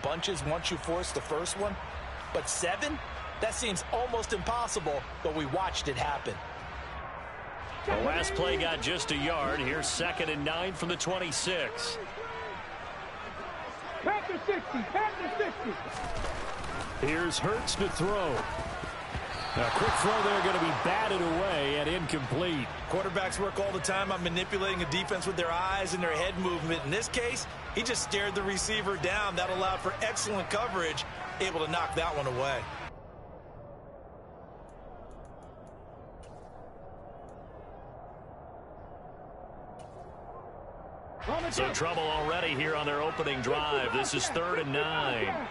bunches once you force the first one. But 7? That seems almost impossible, but we watched it happen. The last play got just a yard. Here's 2nd and 9 from the 26. Panther 60, Panther 60. Here's Hurts to throw. A quick throw there, going to be batted away and incomplete. Quarterbacks work all the time on manipulating a defense with their eyes and their head movement. In this case, he just stared the receiver down. That allowed for excellent coverage, able to knock that one away. So trouble already here on their opening drive. This is 3rd and 9.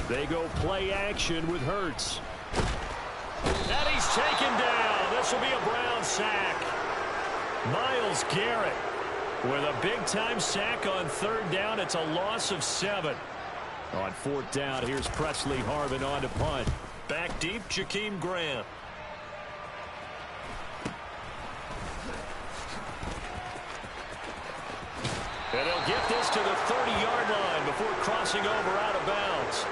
They go play action with Hurts. And he's taken down. This will be a Brown sack. Myles Garrett with a big-time sack on 3rd down. It's a loss of 7. On 4th down, here's Presley Harvin on to punt. Back deep, Jakeem Grant. And he'll get this to the 30-yard line before crossing over out of bounds.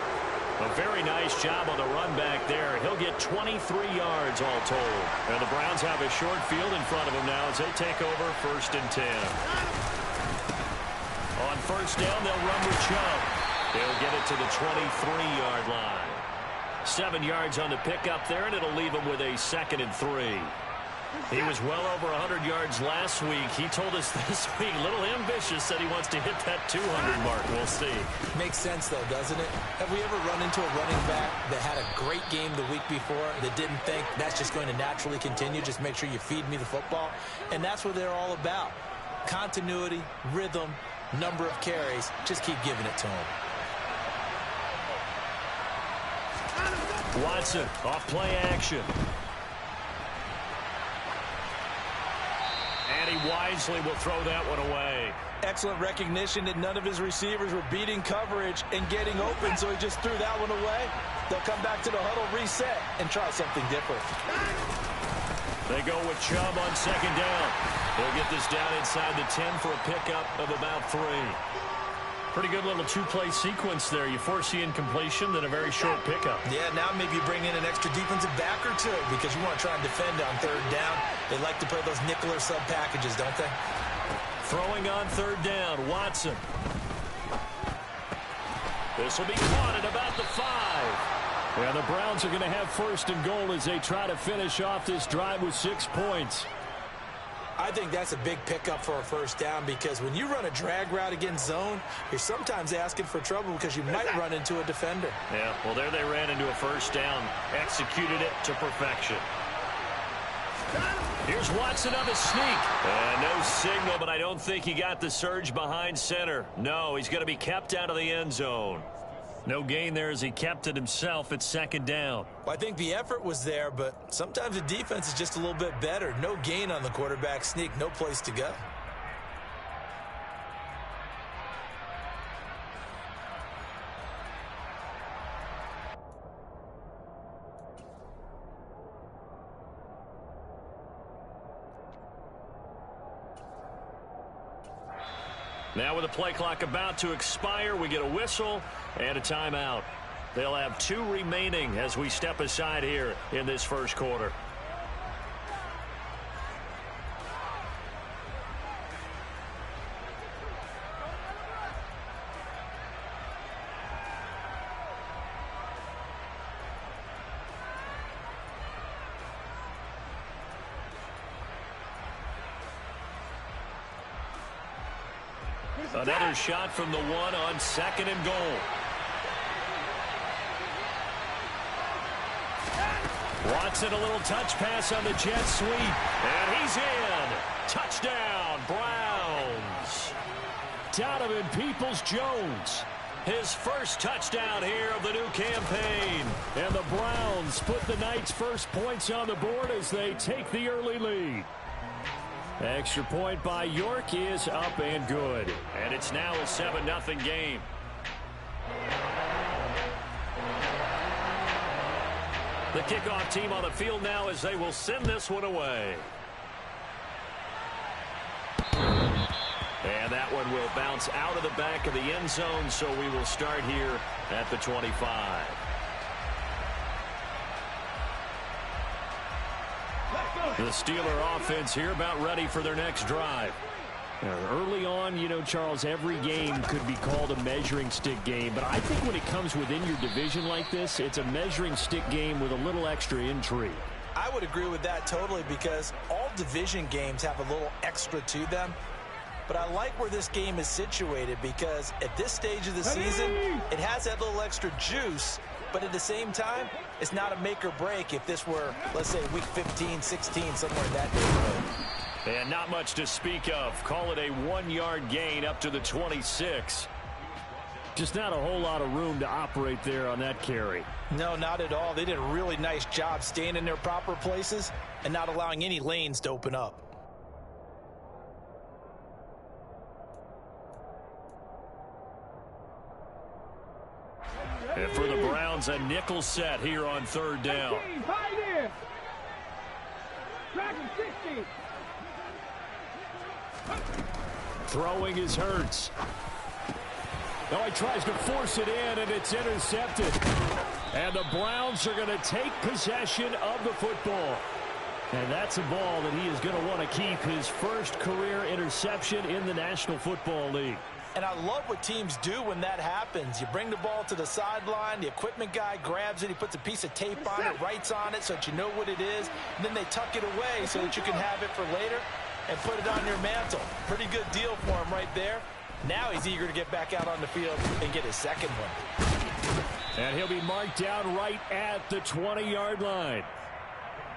A very nice job on the run back there. He'll get 23 yards all told. And the Browns have a short field in front of them now as they take over 1st and 10. On 1st down, they'll run with Chubb. They'll get it to the 23-yard line. 7 yards on the pickup there, and it'll leave them with a 2nd and 3. He was well over 100 yards last week. He told us this week, a little ambitious, said he wants to hit that 200 mark. We'll see. Makes sense, though, doesn't it? Have we ever run into a running back that had a great game the week before that didn't think that's just going to naturally continue? Just make sure you feed me the football. And that's what they're all about. Continuity, rhythm, number of carries. Just keep giving it to him. Watson off play action. And he wisely will throw that one away. Excellent recognition that none of his receivers were beating coverage and getting open, so he just threw that one away. They'll come back to the huddle, reset, and try something different. They go with Chubb on 2nd down. They'll get this down inside the 10 for a pickup of about 3. Pretty good little 2-play sequence there. You force the incompletion, then a very short pickup. Yeah, now maybe you bring in an extra defensive back or two because you want to try and defend on 3rd down. They like to play those nickel or sub packages, don't they? Throwing on 3rd down, Watson. This will be caught at about the 5. And the Browns are going to have 1st and goal as they try to finish off this drive with 6 points. I think that's a big pickup for a 1st down because when you run a drag route against zone, you're sometimes asking for trouble because you might run into a defender. Yeah, well, there they ran into a 1st down, executed it to perfection. Here's Watson on the sneak. No signal, but I don't think he got the surge behind center. No, he's going to be kept out of the end zone. No gain there as he kept it himself at 2nd down. Well, I think the effort was there, but sometimes the defense is just a little bit better. No gain on the quarterback sneak, no place to go. Now with the play clock about to expire, we get a whistle and a timeout. They'll have 2 remaining as we step aside here in this 1st quarter. Another shot from the 1 on 2nd and goal. Watson, a little touch pass on the jet sweep. And he's in. Touchdown, Browns. Donovan Peoples-Jones. His first touchdown here of the new campaign. And the Browns put the Knights' first points on the board as they take the early lead. Extra point by York is up and good. And it's now a 7-0 game. The kickoff team on the field now as they will send this one away. And that one will bounce out of the back of the end zone, so we will start here at the 25. The Steeler offense here about ready for their next drive. Early on, you know, Charles, every game could be called a measuring stick game. But I think when it comes within your division like this, it's a measuring stick game with a little extra intrigue. I would agree with that totally because all division games have a little extra to them. But I like where this game is situated because at this stage of the season, it has that little extra juice. But at the same time, it's not a make or break if this were, let's say, week 15, 16, somewhere in that neighborhood. And not much to speak of. Call it a 1-yard gain up to the 26. Just not a whole lot of room to operate there on that carry. No, not at all. They did a really nice job staying in their proper places and not allowing any lanes to open up. And for the Browns, a nickel set here on third down. Throwing is Hurts. Now he tries to force it in, and it's intercepted. And the Browns are going to take possession of the football. And that's a ball that he is going to want to keep, his first career interception in the National Football League. And I love what teams do when that happens. You bring the ball to the sideline, the equipment guy grabs it, he puts a piece of tape on it, writes on it so that you know what it is, and then they tuck it away so that you can have it for later and put it on your mantle. Pretty good deal for him right there. Now he's eager to get back out on the field and get his second one. And he'll be marked down right at the 20-yard line.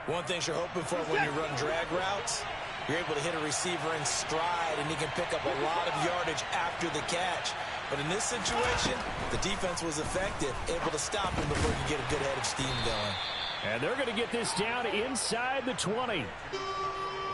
One thing you're hoping for when you run drag routes, you're able to hit a receiver in stride, and he can pick up a lot of yardage after the catch. But in this situation, the defense was effective, able to stop him before he could get a good head of steam going. And they're going to get this down inside the 20.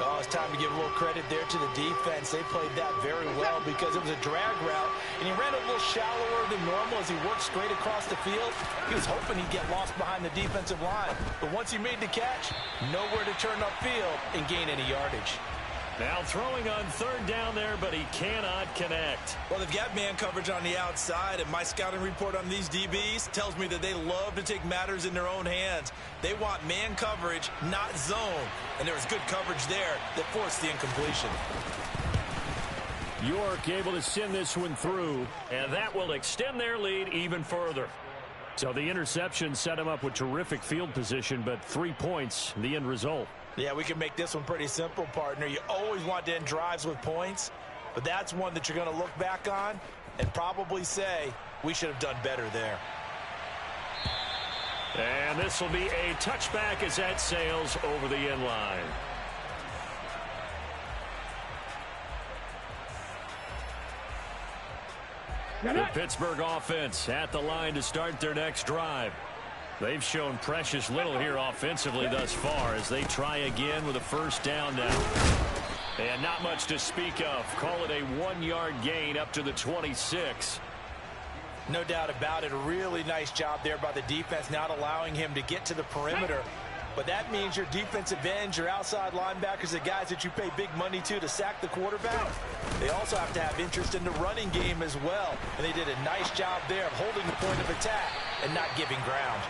Oh, it's time to give a little credit there to the defense. They played that very well because it was a drag route, and he ran a little shallower than normal as he worked straight across the field. He was hoping he'd get lost behind the defensive line. But once he made the catch, nowhere to turn upfield and gain any yardage. Now throwing on third down there, but he cannot connect. Well, they've got man coverage on the outside, and my scouting report on these DBs tells me that they love to take matters in their own hands. They want man coverage, not zone. And there was good coverage there that forced the incompletion. York able to send this one through, and that will extend their lead even further. So the interception set him up with terrific field position, but 3 points, the end result. Yeah, we can make this one pretty simple, partner. You always want to end drives with points, but that's one that you're going to look back on and probably say, we should have done better there. And this will be a touchback as that sails over the end line. The Pittsburgh offense at the line to start their next drive. They've shown precious little here offensively thus far as they try again with a first down now. And not much to speak of. Call it a 1-yard gain up to the 26. No doubt about it. A really nice job there by the defense, not allowing him to get to the perimeter. But that means your defensive ends, your outside linebackers, the guys that you pay big money to sack the quarterback, they also have to have interest in the running game as well. And they did a nice job there of holding the point of attack and not giving ground.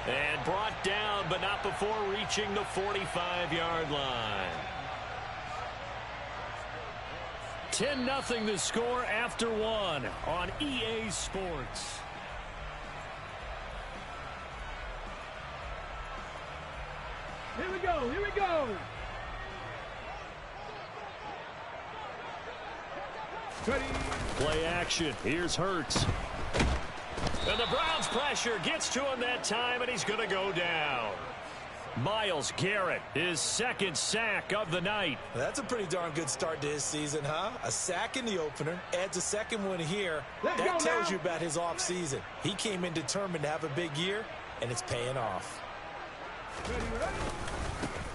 And brought down, but not before reaching the 45-yard line. 10-0 the score after one on EA Sports. Here we go, here we go. Ready. Play action. Here's Hurts. And the Browns pressure gets to him that time, and he's going to go down. Myles Garrett, his second sack of the night. That's a pretty darn good start to his season, huh? A sack in the opener, adds a second one here. That tells you about his offseason. He came in determined to have a big year, and it's paying off.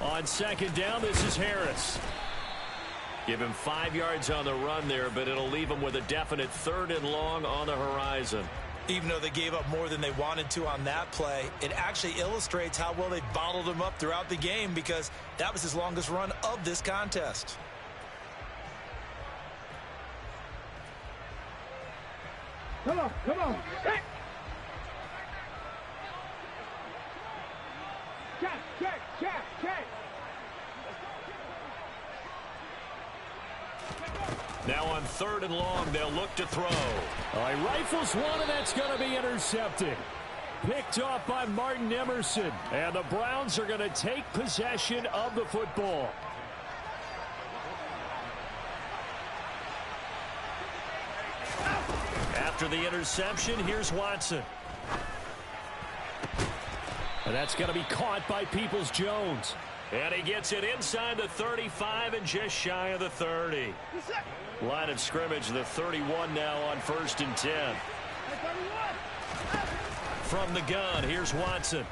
On second down, this is Harris. Give him 5 yards on the run there, but it'll leave him with a definite 3rd and long on the horizon. Even though they gave up more than they wanted to on that play, it actually illustrates how well they bottled him up throughout the game because that was his longest run of this contest. Come on, come on. Hey. Check. Now on 3rd and long, they'll look to throw. All right, rifles one, and that's going to be intercepted. Picked off by Martin Emerson. And the Browns are going to take possession of the football. After the interception, here's Watson. And that's going to be caught by Peoples-Jones. And he gets it inside the 35 and just shy of the 30. Line of scrimmage, the 31 now on 1st and 10. From the gun, here's Watson.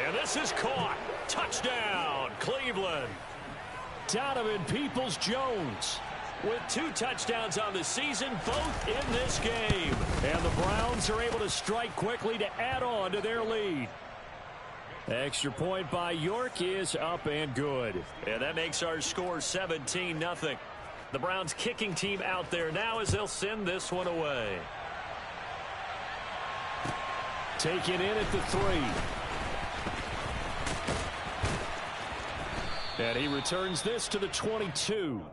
And this is caught. Touchdown, Cleveland. Donovan Peoples-Jones with 2 touchdowns on the season, both in this game. And the Browns are able to strike quickly to add on to their lead. Extra point by York is up and good. And that makes our score 17-0. The Browns kicking team out there now as they'll send this one away. Taken in at the 3. And he returns this to the 22.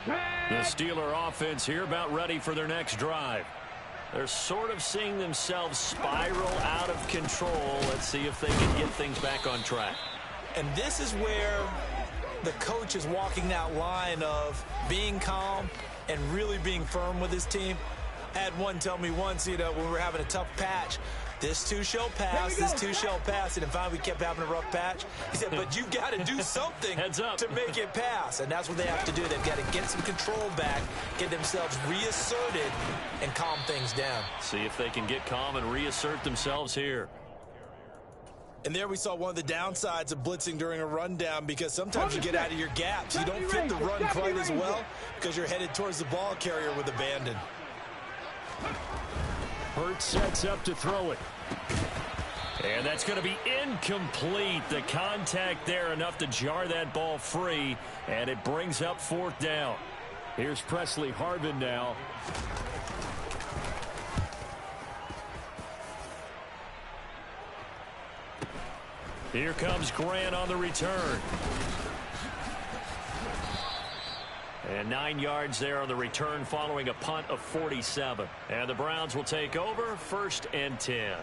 The Steeler offense here about ready for their next drive. They're sort of seeing themselves spiral out of control. Let's see if they can get things back on track. And this is where the coach is walking that line of being calm and really being firm with his team. I had one tell me once, when we were having a tough patch, this too shall pass, this too shall pass. And finally we kept having a rough patch. He said, but you got to do something to make it pass. And that's what they have to do. They've got to get some control back, get themselves reasserted, and calm things down. See if they can get calm and reassert themselves here. And there we saw one of the downsides of blitzing during a rundown, because sometimes you get out of your gaps. You don't fit the run quite as well because you're headed towards the ball carrier with abandon. Hurts sets up to throw it. And that's going to be incomplete. The contact there enough to jar that ball free, and it brings up 4th down. Here's Presley Harvin now. Here comes Grant on the return. And 9 yards there on the return following a punt of 47. And the Browns will take over 1st and 10.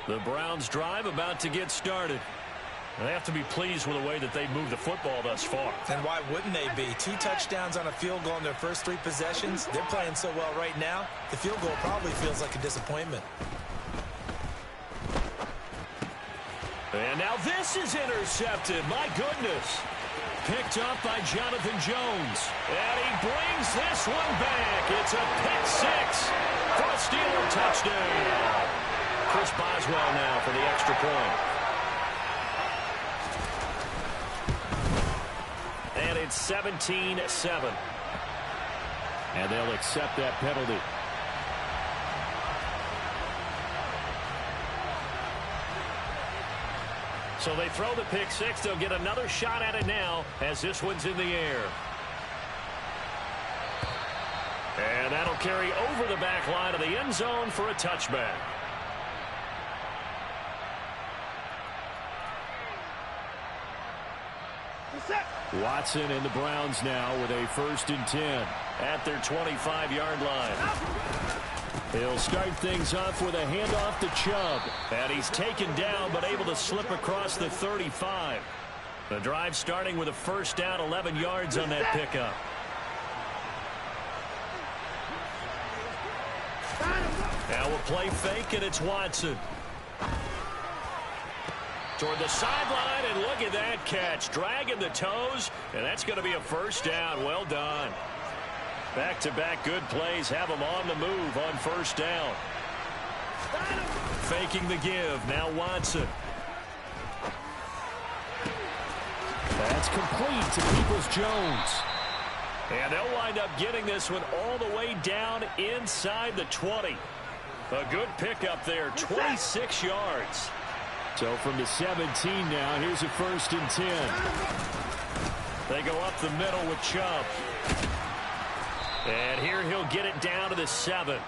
The Browns drive about to get started. They have to be pleased with the way that they've moved the football thus far. And why wouldn't they be? 2 touchdowns on a field goal in their first 3 possessions. They're playing so well right now, the field goal probably feels like a disappointment. And now this is intercepted. My goodness. Picked up by Jonathan Jones. And he brings this one back. It's a pick 6 for a Steeler touchdown. Chris Boswell now for the extra point. And it's 17-7. And they'll accept that penalty. So they throw the pick 6. They'll get another shot at it now as this one's in the air. And that'll carry over the back line of the end zone for a touchback. Watson and the Browns now with a 1st and 10 at their 25-yard line. He'll start things off with a handoff to Chubb. And he's taken down but able to slip across the 35. The drive starting with a 1st down, 11 yards on that pickup. Now we'll play fake, and it's Watson. Toward the sideline, and look at that catch. Dragging the toes, and that's going to be a 1st down. Well done. Back-to-back good plays have them on the move on 1st down. Faking the give. Now Watson. That's complete to Peoples-Jones. And they'll wind up getting this one all the way down inside the 20. A good pickup there, 26 yards. So from the 17 now, here's a 1st and 10. They go up the middle with Chubb. And here he'll get it down to the 7.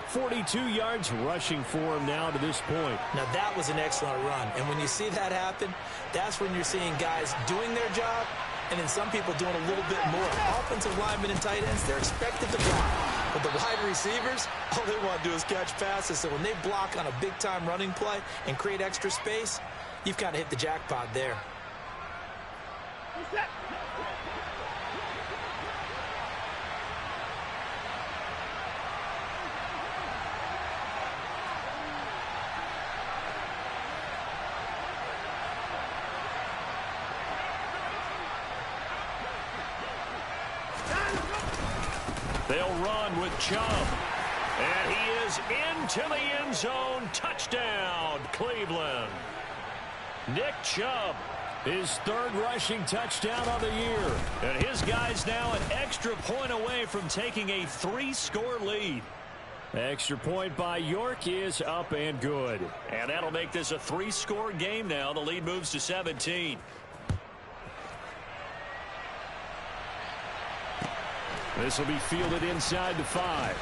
42 yards rushing for him now to this point. Now that was an excellent run. And when you see that happen, that's when you're seeing guys doing their job and then some people doing a little bit more. Offensive linemen and tight ends, they're expected to block. But the wide receivers, all they want to do is catch passes. So when they block on a big-time running play and create extra space, you've kind of hit the jackpot there. They'll run with Chubb. And he is into the end zone. Touchdown, Cleveland. Nick Chubb, his 3rd rushing touchdown of the year. And his guy's now an extra point away from taking a 3-score lead. Extra point by York is up and good. And that'll make this a 3-score game now. The lead moves to 17. This will be fielded inside the 5.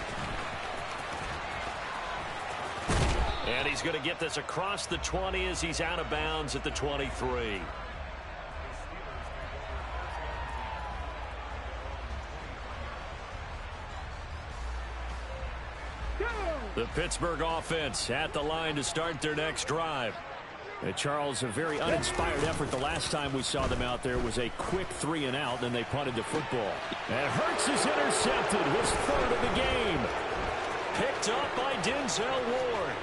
And he's going to get this across the 20 as he's out of bounds at the 23. The Pittsburgh offense at the line to start their next drive. And Charles, a very uninspired effort the last time we saw them out there was a quick 3-and-out, then they punted the football. And Hurts is intercepted, his 3rd of the game. Picked up by Denzel Ward.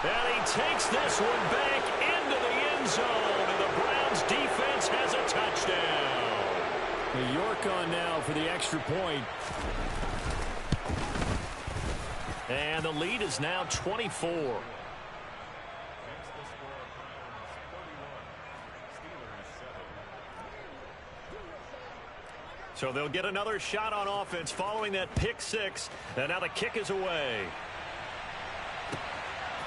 And he takes this one back into the end zone, and the Browns defense has a touchdown. New York on now for the extra point. And the lead is now 24. So they'll get another shot on offense following that pick 6. And now the kick is away.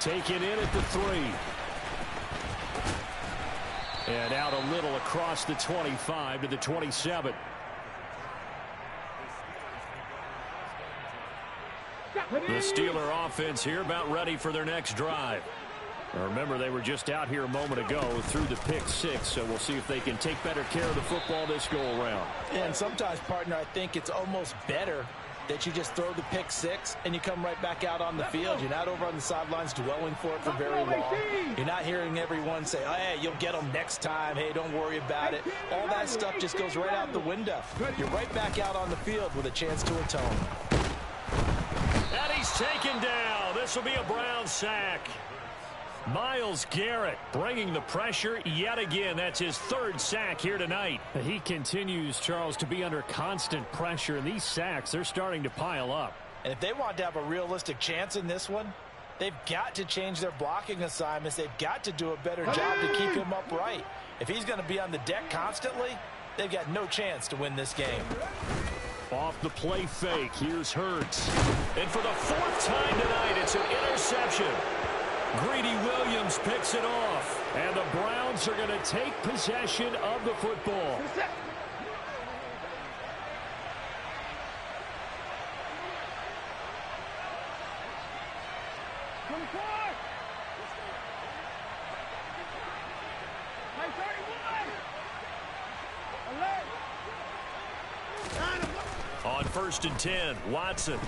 Taken in at the 3. And out a little across the 25 to the 27. The Steeler offense here about ready for their next drive. Now remember, they were just out here a moment ago through the pick 6, so we'll see if they can take better care of the football this go around. And sometimes, partner, I think it's almost better that you just throw the pick 6 and you come right back out on the field. You're not over on the sidelines dwelling for it for very long. You're not hearing everyone say, oh, hey, you'll get them next time. Hey, don't worry about it. All that stuff just goes right out the window. You're right back out on the field with a chance to atone. And he's taken down. This will be a Brown sack. Myles Garrett bringing the pressure yet again. That's his 3rd sack here tonight. He continues, Charles, to be under constant pressure, and these sacks, they're starting to pile up. And if they want to have a realistic chance in this one, they've got to change their blocking assignments. They've got to do a better job to keep him upright. If he's going to be on the deck constantly, they've got no chance to win this game. Off the play fake, here's Hurts. And for the 4th time tonight, it's an interception. Greedy Williams picks it off. And the Browns are going to take possession of the football. On 1st and 10, Watson.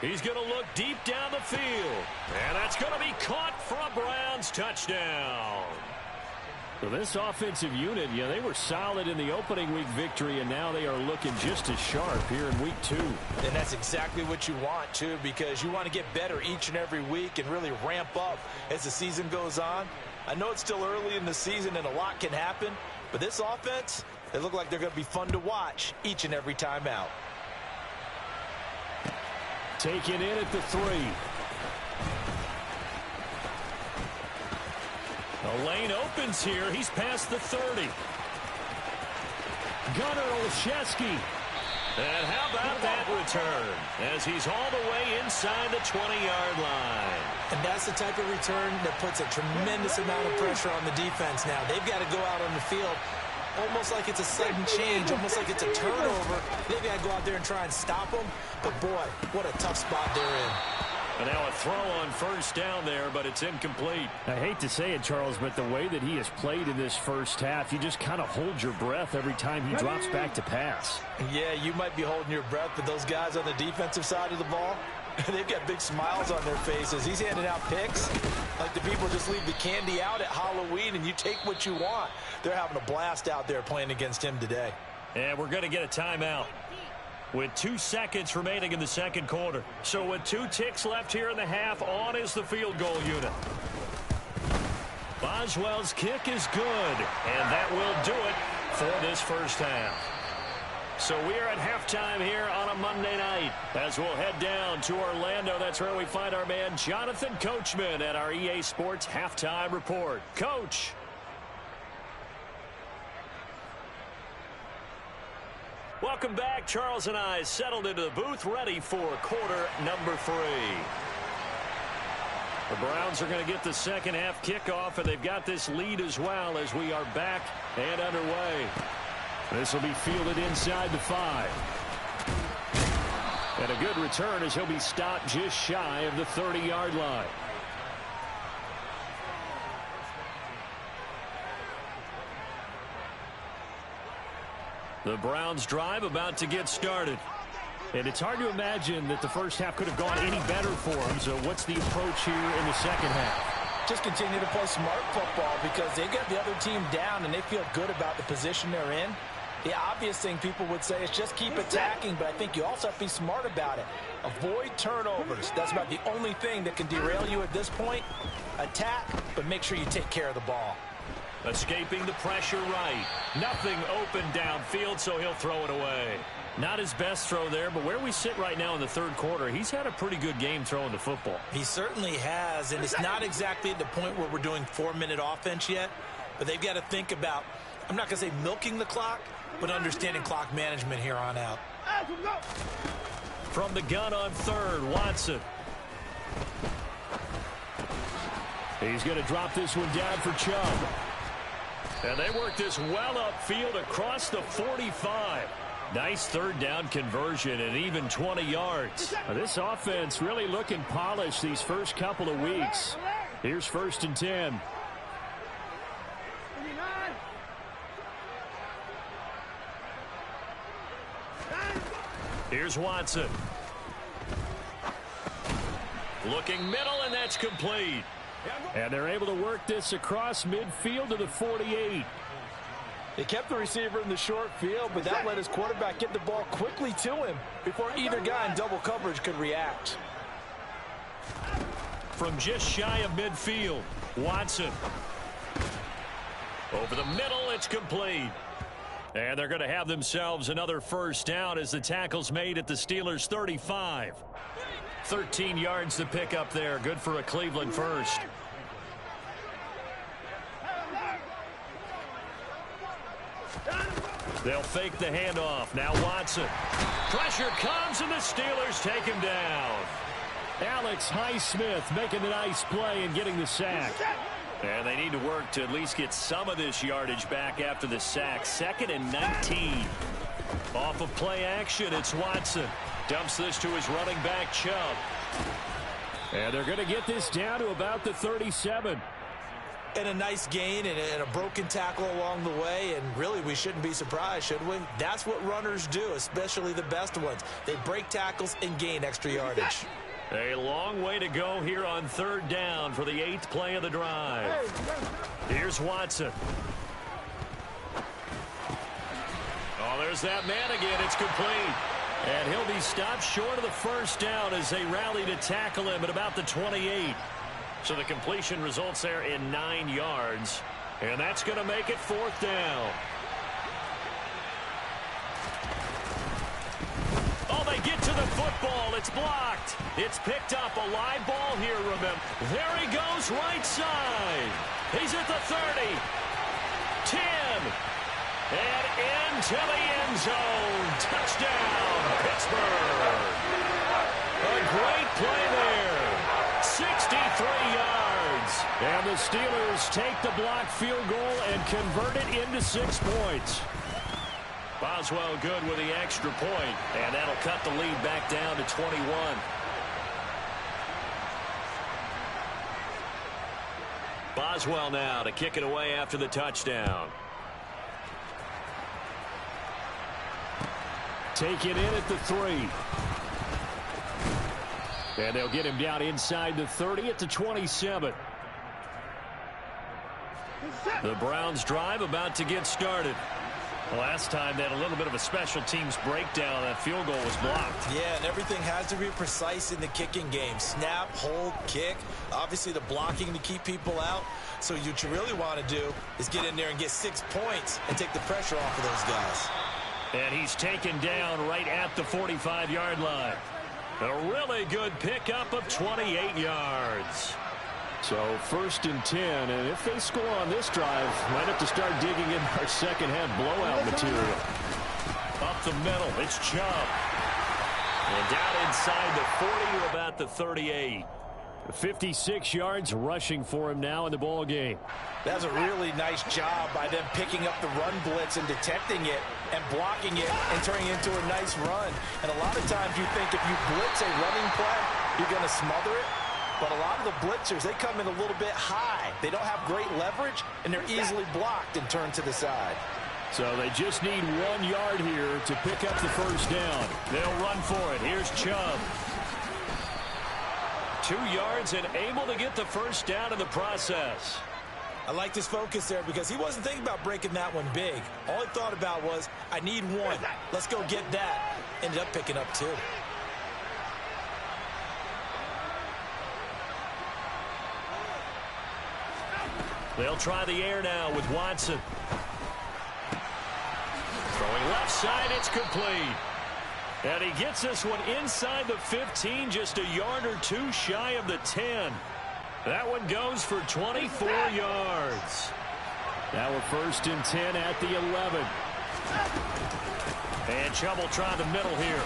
He's going to look deep down the field. And that's going to be caught for a Browns touchdown. So this offensive unit, yeah, they were solid in the opening week victory, and now they are looking just as sharp here in week 2. And that's exactly what you want, too, because you want to get better each and every week and really ramp up as the season goes on. I know it's still early in the season and a lot can happen, but this offense, they look like they're going to be fun to watch each and every time out. Taken in at the 3. The lane opens here. He's past the 30. Gunnar Olszewski. And how about that return as he's all the way inside the 20-yard line. And that's the type of return that puts a tremendous amount of pressure on the defense now. They've got to go out on the field almost like it's a sudden change, almost like it's a turnover. They've got to go out there and try and stop them. But, boy, what a tough spot they're in. And now a throw on first down there, but it's incomplete. I hate to say it, Charles, but the way that he has played in this first half, you just kind of hold your breath every time he drops back to pass. Yeah, you might be holding your breath, but those guys on the defensive side of the ball, they've got big smiles on their faces. He's handing out picks like the people just leave the candy out at Halloween and you take what you want. They're having a blast out there playing against him today. And we're going to get a timeout with 2 seconds remaining in the second quarter. So with 2 ticks left here in the half, on is the field goal unit. Boswell's kick is good, and that will do it for this first half. So we are at halftime here on a Monday night as we'll head down to Orlando. That's where we find our man Jonathan Coachman at our EA Sports Halftime Report. Coach. Welcome back. Charles and I settled into the booth, ready for quarter number 3. The Browns are going to get the second half kickoff, and they've got this lead as well as we are back and underway. This will be fielded inside the 5. And a good return as he'll be stopped just shy of the 30-yard line. The Browns drive about to get started. And it's hard to imagine that the first half could have gone any better for them. So what's the approach here in the second half? Just continue to play smart football because they got the other team down and they feel good about the position they're in. The obvious thing people would say is just keep attacking, but I think you also have to be smart about it. Avoid turnovers. That's about the only thing that can derail you at this point. Attack, but make sure you take care of the ball. Escaping the pressure right. Nothing open downfield, so he'll throw it away. Not his best throw there, but where we sit right now in the third quarter, he's had a pretty good game throwing the football. He certainly has, and it's not exactly at the point where we're doing 4-minute offense yet, but they've got to think about, I'm not going to say milking the clock, but understanding clock management here on out. From the gun on third, Watson. He's going to drop this one down for Chubb. And they work this well upfield across the 45. Nice third down conversion and even 20 yards. This offense really looking polished these first couple of weeks. Here's 1st and 10. Here's Watson. Looking middle, and that's complete. And they're able to work this across midfield to the 48. They kept the receiver in the short field, but that let his quarterback get the ball quickly to him before either guy in double coverage could react. From just shy of midfield, Watson. Over the middle, it's complete. And they're going to have themselves another first down as the tackle's made at the Steelers' 35. 13 yards to pick up there. Good for a Cleveland first. They'll fake the handoff. Now Watson. Pressure comes, and the Steelers take him down. Alex Highsmith making the nice play and getting the sack. And they need to work to at least get some of this yardage back after the sack. 2nd and 19. Off of play action, it's Watson. Dumps this to his running back, Chubb. And they're going to get this down to about the 37. And a nice gain and a broken tackle along the way, and really we shouldn't be surprised, should we? That's what runners do, especially the best ones. They break tackles and gain extra yardage. A long way to go here on third down for the 8th play of the drive. Here's Watson. Oh, there's that man again. It's complete. And he'll be stopped short of the first down as they rally to tackle him at about the 28. So the completion results there in 9 yards. And that's going to make it 4th down. Oh, they get to the football. It's blocked. It's picked up. A live ball here, remember. There he goes, right side. He's at the 30. 10. And into the end zone. Touchdown, Pittsburgh. A great play there. 63 yards. And the Steelers take the blocked field goal and convert it into 6 points. Boswell good with the extra point, and that'll cut the lead back down to 21. Boswell now to kick it away after the touchdown. Taken in at the 3. And they'll get him down inside the 30 at the 27. The Browns drive about to get started. Last time they had a little bit of a special teams breakdown. That field goal was blocked. Yeah, and everything has to be precise in the kicking game. Snap, hold, kick. Obviously the blocking to keep people out. So what you really want to do is get in there and get 6 points and take the pressure off of those guys. And he's taken down right at the 45-yard line. A really good pickup of 28 yards. So 1st and 10, and if they score on this drive, might have to start digging in our second half blowout material. Up the middle, it's Chubb. And down inside the 40 to about the 38. 56 yards rushing for him now in the ball game. That's a really nice job by them picking up the run blitz and detecting it and blocking it and turning it into a nice run. And a lot of times you think if you blitz a running play, you're going to smother it. But a lot of the blitzers, they come in a little bit high. They don't have great leverage, and they're easily blocked and turned to the side. So they just need 1 yard here to pick up the first down. They'll run for it. Here's Chubb. 2 yards and able to get the first down in the process. I like his focus there because he wasn't thinking about breaking that one big. All he thought about was, I need 1. Let's go get that. Ended up picking up 2. They'll try the air now with Watson. Throwing left side, it's complete. And he gets this one inside the 15, just a yard or 2 shy of the 10. That one goes for 24 yards. Now we're 1st and 10 at the 11. And Chubb will try the middle here.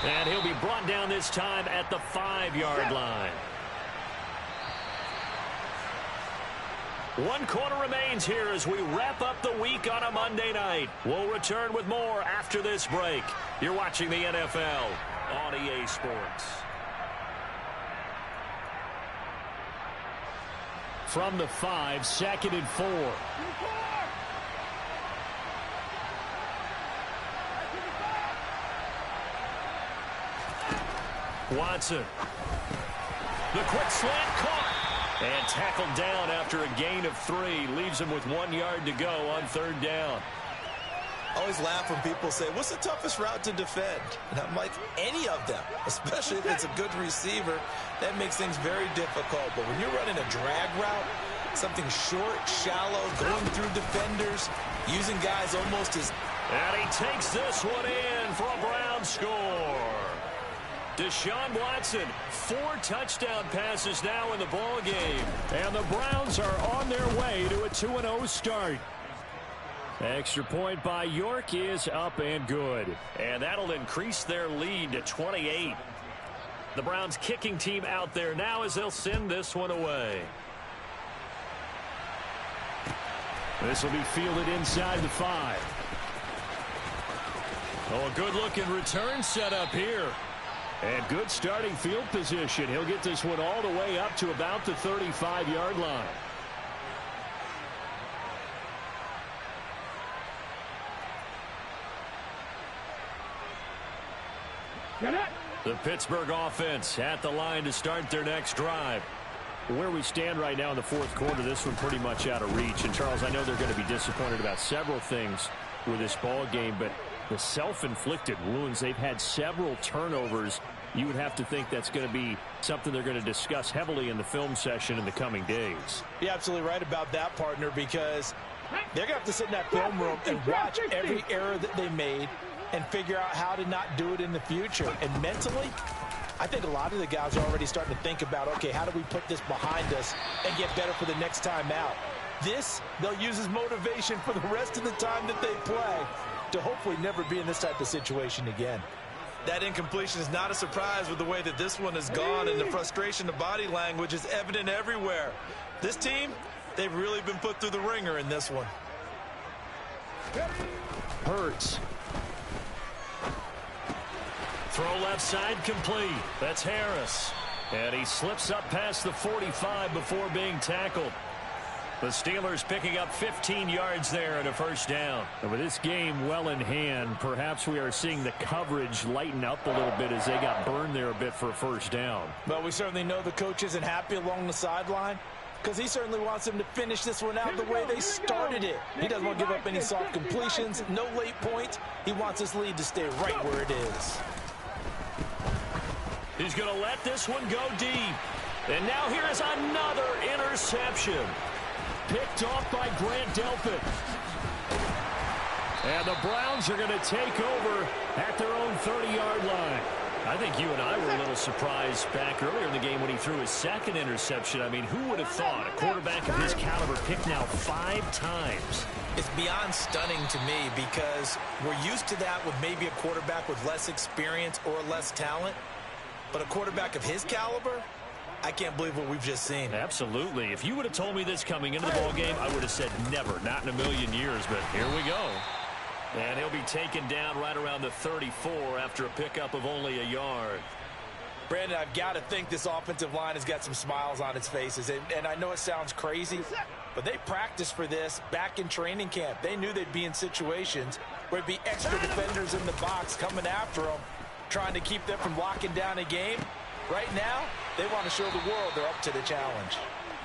And he'll be brought down this time at the 5-yard line. 1 quarter remains here as we wrap up the week on a Monday night. We'll return with more after this break. You're watching the NFL on EA Sports. From the 5, 2nd and 4. Watson. The quick slant caught. And tackled down after a gain of 3. Leaves him with 1 yard to go on 3rd down. I always laugh when people say, what's the toughest route to defend? And I'm like, any of them, especially if it's a good receiver. That makes things very difficult. But when you're running a drag route, something short, shallow, going through defenders, using guys almost as... And he takes this one in for a Brown score. Deshaun Watson, 4 touchdown passes now in the ball game. And the Browns are on their way to a 2-0 start. Extra point by York is up and good. And that'll increase their lead to 28. The Browns kicking team out there now as they'll send this one away. This will be fielded inside the 5. Oh, a good-looking return set up here. And good starting field position. He'll get this one all the way up to about the 35-yard line. The Pittsburgh offense at the line to start their next drive. Where we stand right now in the 4th quarter, this one pretty much out of reach. And, Charles, I know they're going to be disappointed about several things with this ball game, but the self-inflicted wounds, they've had several turnovers. You would have to think that's going to be something they're going to discuss heavily in the film session in the coming days. You're absolutely right about that, partner, because they're going to have to sit in that film room and watch every error that they made and figure out how to not do it in the future. And mentally, I think a lot of the guys are already starting to think about, okay, how do we put this behind us and get better for the next time out? This, they'll use as motivation for the rest of the time that they play to hopefully never be in this type of situation again. That incompletion is not a surprise with the way that this one has gone, and the frustration, the body language is evident everywhere. This team, they've really been put through the ringer in this one. Hurts. Throw left side complete. That's Harris. And he slips up past the 45 before being tackled. The Steelers picking up 15 yards there and a first down. And with this game well in hand, perhaps we are seeing the coverage lighten up a little bit as they got burned there a bit for a first down. Well, we certainly know the coach isn't happy along the sideline because he certainly wants them to finish this one out the way they started it. He doesn't want to give up any soft completions, no late points. He wants his lead to stay right where it is. He's going to let this one go deep. And now here is another interception. Picked off by Grant Delpit. And the Browns are going to take over at their own 30-yard line. I think you and I were a little surprised back earlier in the game when he threw his second interception. I mean, who would have thought a quarterback of his caliber picked now 5 times? It's beyond stunning to me because we're used to that with maybe a quarterback with less experience or less talent. But a quarterback of his caliber, I can't believe what we've just seen. Absolutely. If you would have told me this coming into the ballgame, I would have said never, not in a million years, but here we go. And he'll be taken down right around the 34 after a pickup of only a yard. Brandon, I've got to think this offensive line has got some smiles on its faces. And I know it sounds crazy, but they practiced for this back in training camp. They knew they'd be in situations where there'd be extra defenders in the box coming after them, trying to keep them from locking down a game. Right now, they want to show the world they're up to the challenge.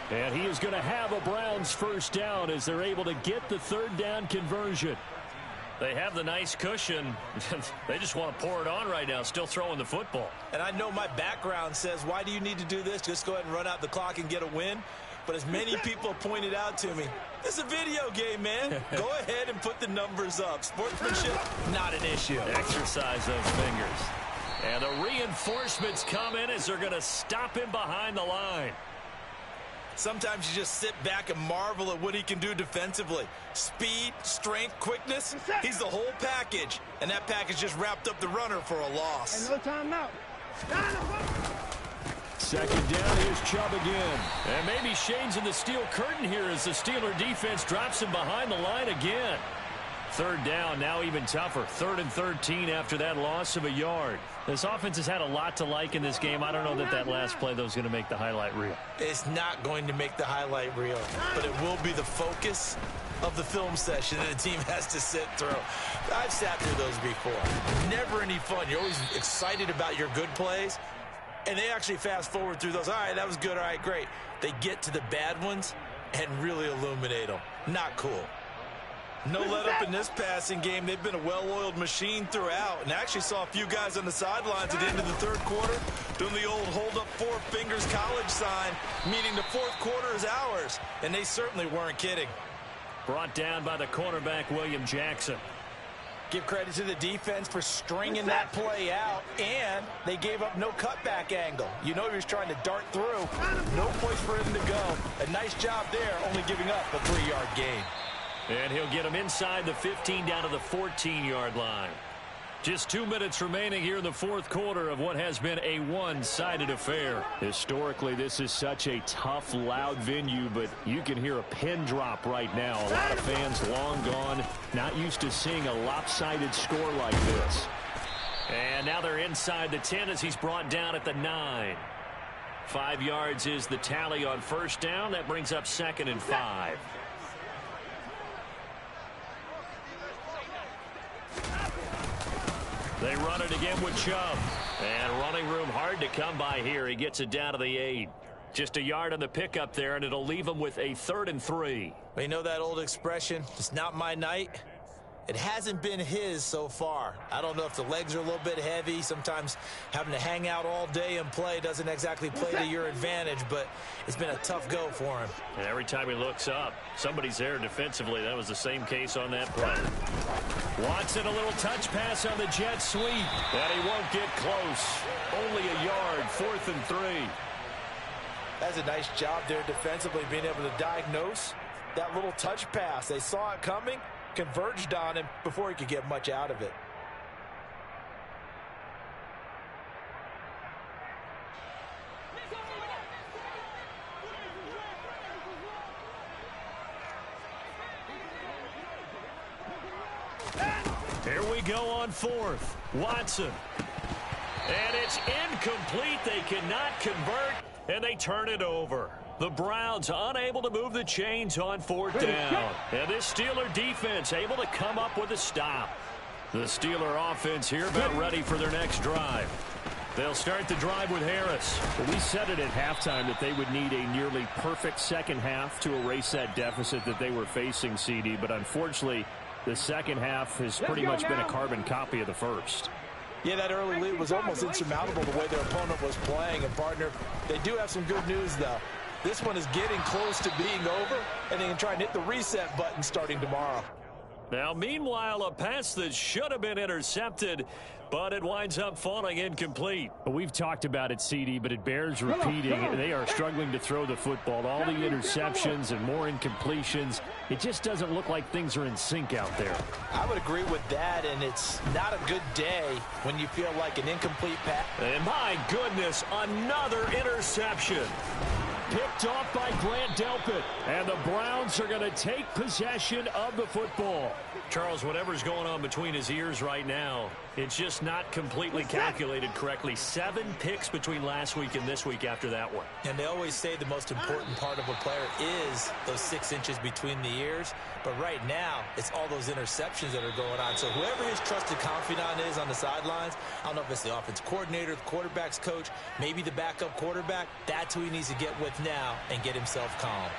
And he is going to have a Browns first down as they're able to get the third down conversion. They have the nice cushion. They just want to pour it on right now, still throwing the football. And I know my background says, why do you need to do this? Just go ahead and run out the clock and get a win. But as many people have pointed out to me, it's a video game, man. Go ahead and put the numbers up. Sportsmanship, not an issue. Exercise those fingers. And the reinforcements come in as they're going to stop him behind the line. Sometimes you just sit back and marvel at what he can do defensively. Speed, strength, quickness, he's the whole package. And that package just wrapped up the runner for a loss. And no timeout. Second down, here's Chubb again. And maybe Shane's in the steel curtain here as the Steeler defense drops him behind the line again. Third down, now even tougher. 3rd and 13 after that loss of a yard. This offense has had a lot to like in this game. I don't know that that last play, though, is going to make the highlight reel. It's not going to make the highlight reel, but it will be the focus of the film session that the team has to sit through. I've sat through those before. Never any fun. You're always excited about your good plays, and they actually fast forward through those. All right, that was good. All right, great. They get to the bad ones and really illuminate them. Not cool. No let up in this passing game. They've been a well-oiled machine throughout, and I actually saw a few guys on the sidelines at the end of the third quarter doing the old hold up 4 fingers college sign, meaning the fourth quarter is ours, and they certainly weren't kidding. Brought down by the cornerback, William Jackson. Give credit to the defense for stringing that play out, and they gave up no cutback angle. You know he was trying to dart through. No place for him to go. A nice job there, only giving up a 3-yard gain. And he'll get him inside the 15 down to the 14-yard line. Just 2 minutes remaining here in the fourth quarter of what has been a one-sided affair. Historically, this is such a tough, loud venue, but you can hear a pin drop right now. A lot of fans long gone, not used to seeing a lopsided score like this. And now they're inside the 10 as he's brought down at the 9. 5 yards is the tally on first down. That brings up 2nd and 5. They run it again with Chubb. And running room hard to come by here. He gets it down to the 8. Just a yard on the pickup there, and it'll leave him with a 3rd and 3. You know that old expression, it's not my night? It hasn't been his so far. I don't know if the legs are a little bit heavy. Sometimes having to hang out all day and play doesn't exactly play to your advantage, but it's been a tough go for him. And every time he looks up, somebody's there defensively. That was the same case on that play. Watson, a little touch pass on the jet sweep. And he won't get close. Only a yard, 4th and 3. That's a nice job there defensively, being able to diagnose That little touch pass, they saw it coming, converged on him before he could get much out of it. Here we go on fourth. Watson. And it's incomplete. They cannot convert, and they turn it over. The Browns unable to move the chains on fourth down. And this Steeler defense able to come up with a stop. The Steeler offense here about ready for their next drive. They'll start the drive with Harris. Well, we said it at halftime that they would need a nearly perfect second half to erase that deficit that they were facing, CD. But unfortunately, the second half has pretty much been a carbon copy of the first. Yeah, that early lead was almost insurmountable the way their opponent was playing. And, partner, they do have some good news, though. This one is getting close to being over, and they can try and hit the reset button starting tomorrow. Now, meanwhile, a pass that should have been intercepted, but it winds up falling incomplete. Well, we've talked about it, CD, but it bears repeating. They are struggling to throw the football. All the interceptions and more incompletions. It just doesn't look like things are in sync out there. I would agree with that, and it's not a good day when you feel like an incomplete pass. And my goodness, another interception. Picked off by Grant Delpit. And the Browns are going to take possession of the football. Charles, whatever's going on between his ears right now, it's just not completely calculated correctly. 7 picks between last week and this week after that one. And they always say the most important part of a player is those 6 inches between the ears. But right now, it's all those interceptions that are going on. So whoever his trusted confidant is on the sidelines, I don't know if it's the offense coordinator, the quarterback's coach, maybe the backup quarterback, that's who he needs to get with now and get himself calm.